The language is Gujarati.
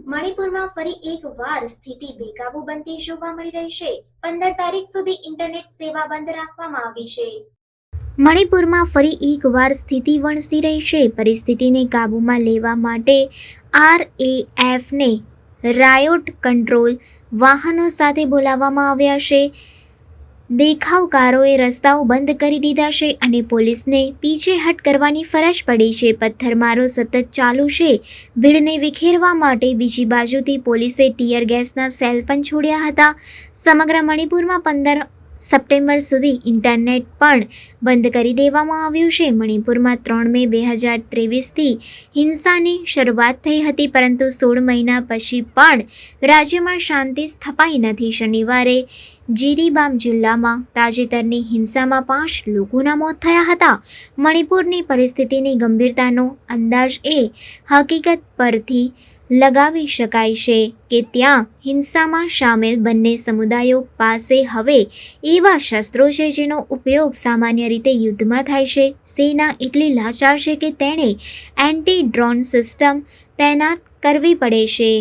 મણિપુરમાં ફરી એકવાર સ્થિતિ બેકાબૂ બનતી જોવા મળી રહી છે। 15 તારીખ સુધી ઇન્ટરનેટ સેવા બંધ રાખવામાં આવી છે। મણિપુરમાં ફરી એકવાર સ્થિતિ વણસી રહી છે। પરિસ્થિતિને કાબૂમાં લેવા માટે RAFને રાયોટ કંટ્રોલ વાહનો સાથે બોલાવવામાં આવ્યા છે। દેખાવકારોએ રસ્તાઓ બંધ કરી દીધા છે અને પોલીસને પીછેહટ કરવાની ફરજ પડી છે। પથ્થરમારો સતત ચાલુ છે। ભીડને વિખેરવા માટે બીજી બાજુથી પોલીસે ટીયર ગેસના સેલ પણ છોડ્યા હતા। સમગ્ર મણિપુરમાં 15 સપ્ટેમ્બર સુધી ઇન્ટરનેટ પણ બંધ કરી દેવામાં આવ્યું છે। મણિપુરમાં 3 મે 2023થી હિંસાની શરૂઆત થઈ હતી, પરંતુ 16 મહિના પછી પણ રાજ્યમાં શાંતિ સ્થપાઈ નથી। શનિવારે જીરીબામ જિલ્લામાં તાજેતરની હિંસામાં 5 લોકોના મોત થયા હતા। મણિપુરની પરિસ્થિતિની ગંભીરતાનો અંદાજ એ હકીકત પરથી લગાવી શકાય છે કે ત્યાં હિંસામાં સામેલ બંને સમુદાયો પાસે હવે એવા શસ્ત્રો છે જેનો ઉપયોગ સામાન્ય રીતે યુદ્ધમાં થાય છે। સેના એટલી લાચાર છે કે તેણે એન્ટી ડ્રોન સિસ્ટમ તૈનાત કરવી પડે છે।